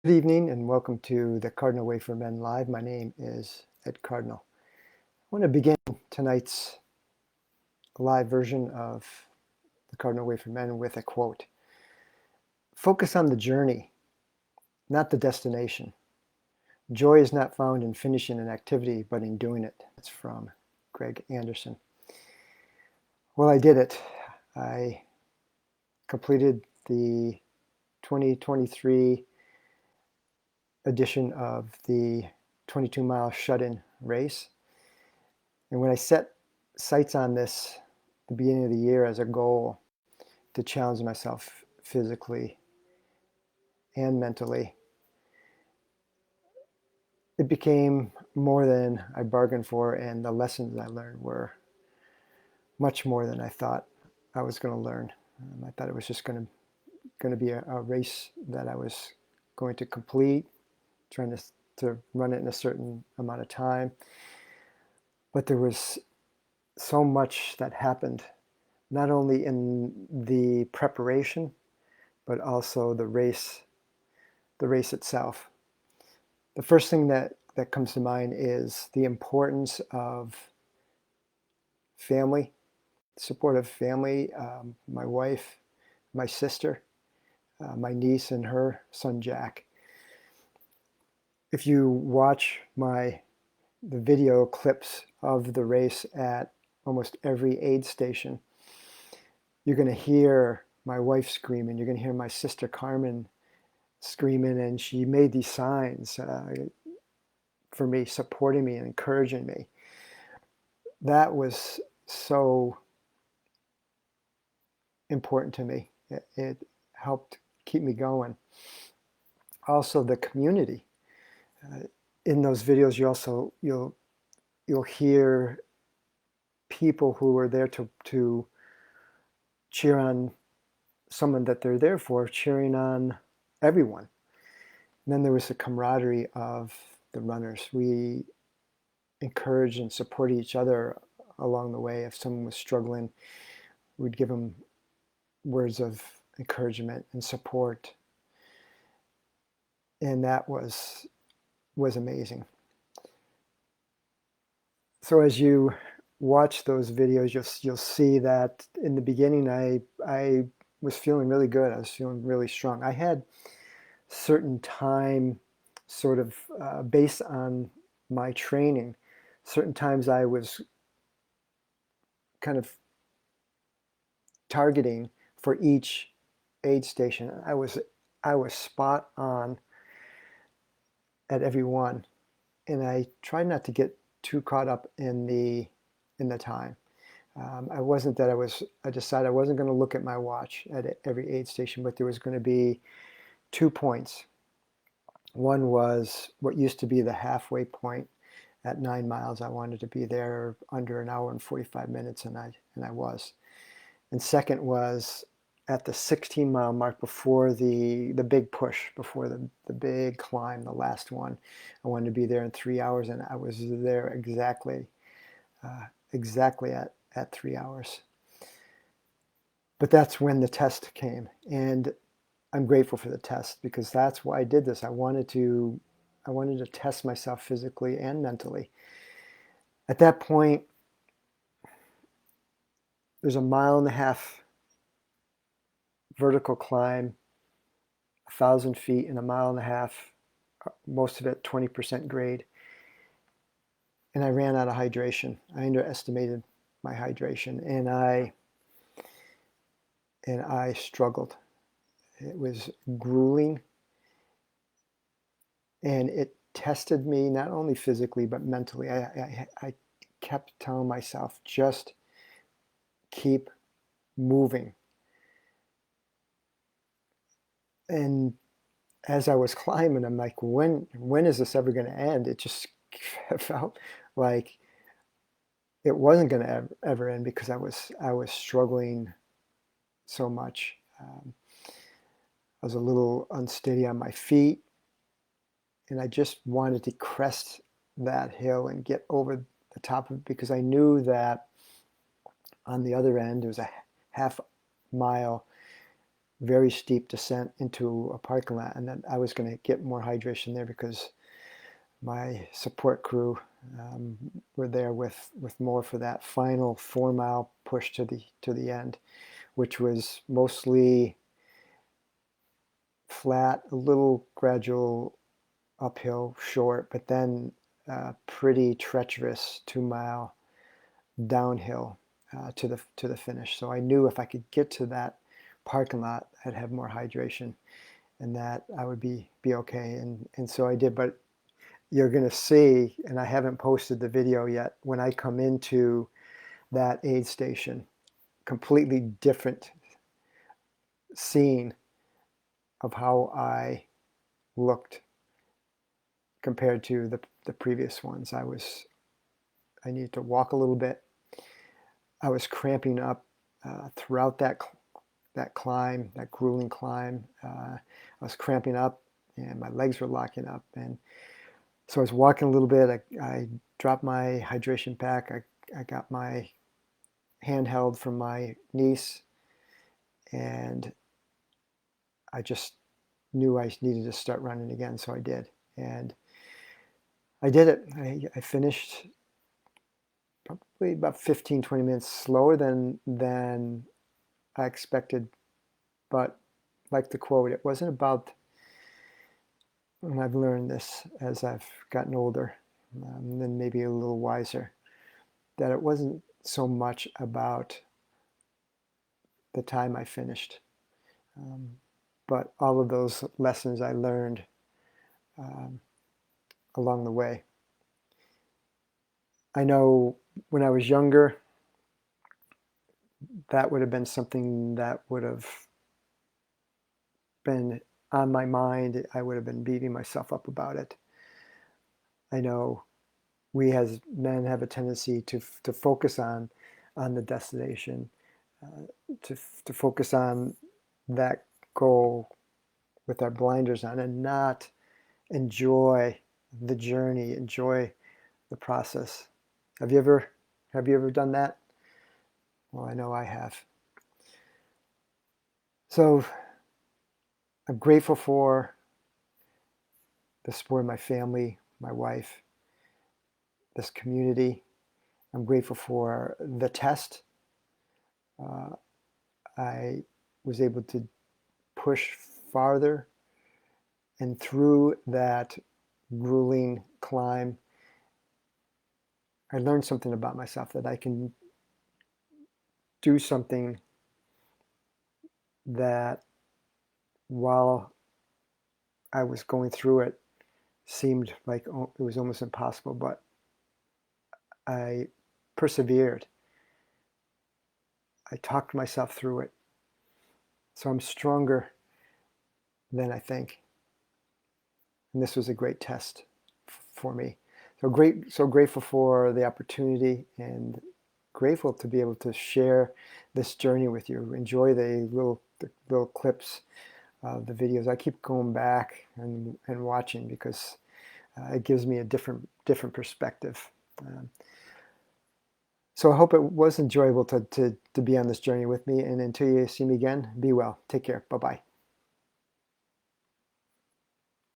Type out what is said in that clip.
Good evening and welcome to the Cardinal Way for Men Live. My name is Ed Cardinal. I want to begin tonight's live version of the Cardinal Way for Men with a quote. Focus on the journey, not the destination. Joy is not found in finishing an activity, but in doing it. That's from Greg Anderson. Well, I did it. I completed the 2023 edition of the 22-mile shut-in race. And when I set sights on this at the beginning of the year as a goal to challenge myself physically and mentally, it became more than I bargained for, and the lessons I learned were much more than I thought I was going to learn. I thought it was just going to be a race that I was going to complete, trying to run it in a certain amount of time. But there was so much that happened, not only in the preparation, but also the race itself. The first thing that comes to mind is the importance of family, supportive family, my wife, my sister, my niece and her son Jack. If you watch the video clips of the race at almost every aid station, you're going to hear my wife screaming, you're going to hear my sister Carmen screaming, and she made these signs for me, supporting me and encouraging me. That was so important to me. It helped keep me going. Also, the community. In those videos, you'll hear people who are there to cheer on someone that they're there for, cheering on everyone. And then there was the camaraderie of the runners. We encourage and support each other along the way. If someone was struggling, we'd give them words of encouragement and support. And that was amazing. So as you watch those videos, you'll see that in the beginning I was feeling really good. I was feeling really strong. I had certain time, sort of based on my training, certain times I was kind of targeting for each aid station. I was spot on at every one, and I tried not to get too caught up in the time. I wasn't that I decided I wasn't going to look at my watch at every aid station, but there was going to be 2 points. One was what used to be the halfway point at 9 miles. I wanted to be there under an hour and 45 minutes, and I was. And second was at the 16-mile mark, before the big push, before the big climb, the last one. I wanted to be there in 3 hours, and I was there exactly at 3 hours. But that's when the test came, and I'm grateful for the test, because that's why I did this. I wanted to test myself physically and mentally. At that point, there's a 1.5-mile vertical climb, 1,000 feet in a 1.5 miles, most of it 20% grade. And I ran out of hydration. I underestimated my hydration, and I struggled. It was grueling, and it tested me not only physically but mentally. I kept telling myself, just keep moving. And as I was climbing, I'm like, when is this ever going to end? It just felt like it wasn't going to ever end, because I was struggling so much. I was a little unsteady on my feet, and I just wanted to crest that hill and get over the top of it, because I knew that on the other end there was a half mile very steep descent into a parking lot, and then I was going to get more hydration there because my support crew were there with more for that final 4-mile push to the end, which was mostly flat, a little gradual uphill, short, but then pretty treacherous 2-mile downhill to the finish. So I knew if I could get to that parking lot, I'd have more hydration, and that I would be okay. And so I did. But you're going to see, and I haven't posted the video yet, when I come into that aid station, completely different scene of how I looked compared to the previous ones. I needed to walk a little bit. I was cramping up throughout that climb, that grueling climb. I was cramping up, and my legs were locking up. And so I was walking a little bit. I dropped my hydration pack. I got my handheld from my niece, and I just knew I needed to start running again, so I did. And I did it. I finished probably about 15, 20 minutes slower than I expected. But like the quote, it wasn't about, and I've learned this as I've gotten older, and then maybe a little wiser, that it wasn't so much about the time I finished, but all of those lessons I learned along the way. I know when I was younger, that would have been something that would have been on my mind. I would have been beating myself up about it. I know we as men have a tendency to focus on the destination, to focus on that goal with our blinders on, and not enjoy the journey, enjoy the process. Have you ever done that? Well, I know I have. So I'm grateful for the support of my family, my wife, this community. I'm grateful for the test. I was able to push farther, and through that grueling climb, I learned something about myself, that I can do something that, while I was going through it, seemed like it was almost impossible, but I persevered. I talked myself through it. So I'm stronger than I think. And this was a great test for me. So grateful for the opportunity, and grateful to be able to share this journey with you. Enjoy the little clips of the videos. I keep going back and watching, because it gives me a different perspective. So I hope it was enjoyable to be on this journey with me. And until you see me again, be well. Take care. Bye-bye.